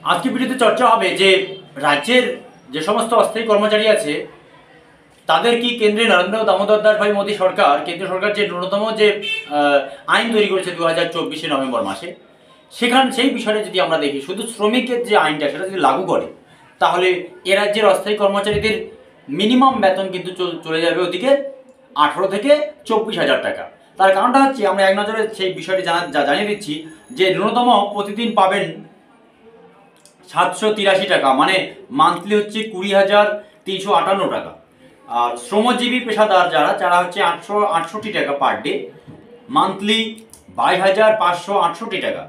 আজকে ভিডিওতে চর্চা হবে যে রাজ্যের যে সমস্ত অস্থায়ী কর্মচারী আছে তাদের কি কেন্দ্রে নরেন্দ্র দামোদর দাস ভাই মোদী সরকার, কেন্দ্রীয় সরকার যে ন্যূনতম যে আইন তৈরি করেছে 2024 নভেম্বর মাসে, সেই বিষয়ে যদি আমরা দেখি, শুধু শ্রমিকের যে আইনটা সেটা যদি লাগু করে তাহলে এ রাজ্যের অস্থায়ী কর্মচারীদের মিনিমাম বেতন কিন্তু চলে যাবে ওদিকে 18 থেকে 24,000 টাকা। তার কারণটা হচ্ছে, আমরা এক নজরে সেই বিষয়টি জানিয়ে দিচ্ছি যে ন্যূনতম প্রতিদিন পাবেন 783 টাকা, মানে মান্থলি হচ্ছে 20,358 টাকা। আর শ্রমজীবী পেশাদার যারা হচ্ছে 868 টাকা পার ডে, মান্থলি 22,568 টাকা।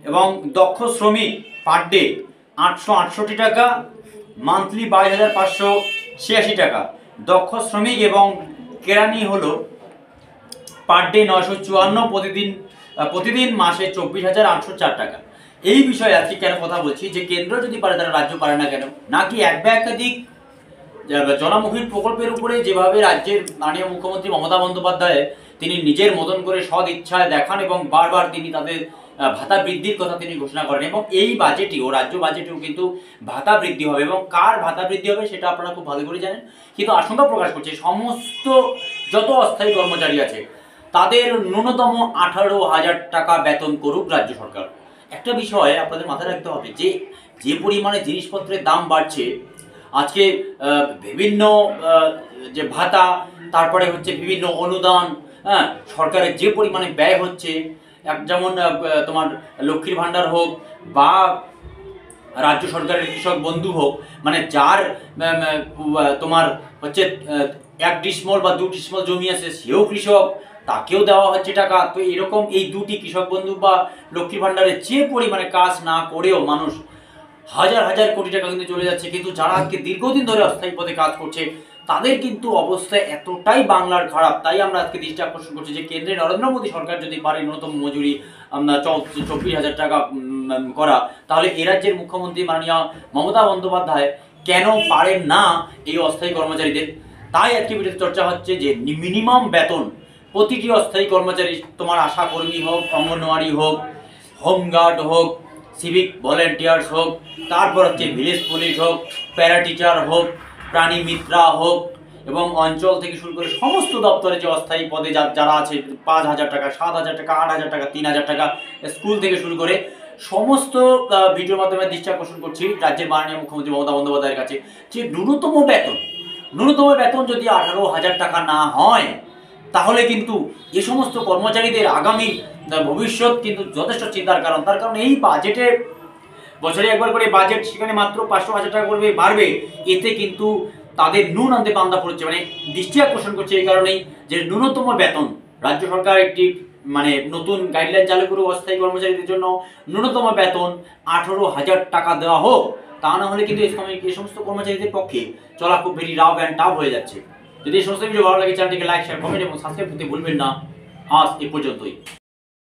এবং দক্ষ শ্রমিক পার ডে 868 টাকা, মান্থলি 22,586 টাকা। দক্ষ শ্রমিক এবং কেরানি হলো পার ডে 954, প্রতিদিন মাসে 24,804 টাকা। এই বিষয়ে আজকে কেন কথা বলছি, যে কেন্দ্র যদি পারে তারা রাজ্য পারে না কেন? নাকি এক বা একাধিক জনমুখী প্রকল্পের উপরে যেভাবে রাজ্যের মাননীয় মুখ্যমন্ত্রী মমতা বন্দ্যোপাধ্যায় তিনি নিজের মতন করে সদ ইচ্ছায় দেখান এবং বারবার তিনি তাদের ভাতা বৃদ্ধির কথা তিনি ঘোষণা করেন, এবং এই বাজেটেও, রাজ্য বাজেটেও কিন্তু ভাতা বৃদ্ধি হবে, এবং কার ভাতা বৃদ্ধি হবে সেটা আপনারা খুব ভালো করে জানেন। কিন্তু আশঙ্কা প্রকাশ করছে সমস্ত যত অস্থায়ী কর্মচারী আছে তাদের ন্যূনতম 18,000 টাকা বেতন করুক রাজ্য সরকার। একটা বিষয় আপনাদের মাথায় রাখতে হবে, যে পরিমাণে জিনিসপত্রের দাম বাড়ছে, আজকে বিভিন্ন যে ভাতা, তারপরে হচ্ছে বিভিন্ন অনুদান, হ্যাঁ, সরকারের যে পরিমাণে ব্যয় হচ্ছে, যেমন তোমার লক্ষ্মীর ভাণ্ডার হোক বা রাজ্য সরকারের কৃষক বন্ধু হোক, মানে যার তোমার হচ্ছে 1 ডিসিমল বা 2 ডিসিমল জমি আছে সেও কৃষক, তাকেও দেওয়া হচ্ছে টাকা। তো এরকম এই দুটি কৃষক বন্ধু বা লক্ষ্মীর ভাণ্ডারে যে পরিমাণে কাজ না করেও মানুষ হাজার হাজার কোটি টাকা কিন্তু চলে যাচ্ছে, কিন্তু যারা আজকে দীর্ঘদিন ধরে অস্থায়ী পদে কাজ করছে তাদের কিন্তু অবস্থা এতটাই বাংলার খারাপ। তাই আমরা আজকে দৃষ্টি আকর্ষণ করছি যে কেন্দ্রে নরেন্দ্র মোদী সরকার যদি পারে ন্যূনতম মজুরি 24,000 টাকা করা, তাহলে এ রাজ্যের মুখ্যমন্ত্রী মাননীয় মমতা বন্দ্যোপাধ্যায় কেন পারেন না এই অস্থায়ী কর্মচারীদের? তাই আজকে ভিডিওতে চর্চা হচ্ছে যে মিনিমাম বেতন প্রতিটি অস্থায়ী কর্মচারী, তোমার আশা কর্মী হোক, অঙ্গনওয়াড়ি হোক, হোমগার্ড হোক, সিভিক ভলেন্টিয়ার্স হোক, তারপর হচ্ছে ভিলেজ পুলিশ হোক, প্যারা টিচার হোক, প্রাণী মিত্রা হোক, এবং অঞ্চল থেকে শুরু করে সমস্ত দপ্তরে যে অস্থায়ী পদে যারা আছে 5,000 টাকা, 7,000 টাকা, 8,000 টাকা, 3,000 টাকা, স্কুল থেকে শুরু করে সমস্ত ভিডিওর মাধ্যমে দৃষ্টি আকর্ষণ করছি রাজ্যের মাননীয় মুখ্যমন্ত্রী মমতা বন্দ্যোপাধ্যায়ের কাছে, যে ন্যূনতম বেতন যদি 18,000 টাকা না হয় তাহলে কিন্তু এ সমস্ত কর্মচারীদের আগামী ভবিষ্যৎ কিন্তু যথেষ্ট চিন্তার কারণ। তার কারণ এই বাজেটে বছরে একবার করে বাজেট, সেখানে মাত্র 500,000 টাকা করবে বাড়বে, এতে কিন্তু তাদের নুন আনতে পান্তা পড়ছে। মানে দৃষ্টি আকর্ষণ করছে এই কারণেই যে ন্যূনতম বেতন, রাজ্য সরকার একটি নতুন গাইডলাইন চালু করে অস্থায়ী কর্মচারীদের জন্য ন্যূনতম বেতন 18,000 টাকা দেওয়া হোক। তা না হলে কিন্তু এই সমস্ত কর্মচারীদের পক্ষে চলা খুব ভেরি রাফ অ্যান্ড টাফ হয়ে যাচ্ছে। যদি এই সমস্ত ভিডিও ভালো লাগে, চ্যানেলটিকে লাইক, শেয়ার, কমেন্ট এবং সাবস্ক্রাইব করতে ভুলবেন না। আজ এ পর্যন্তই।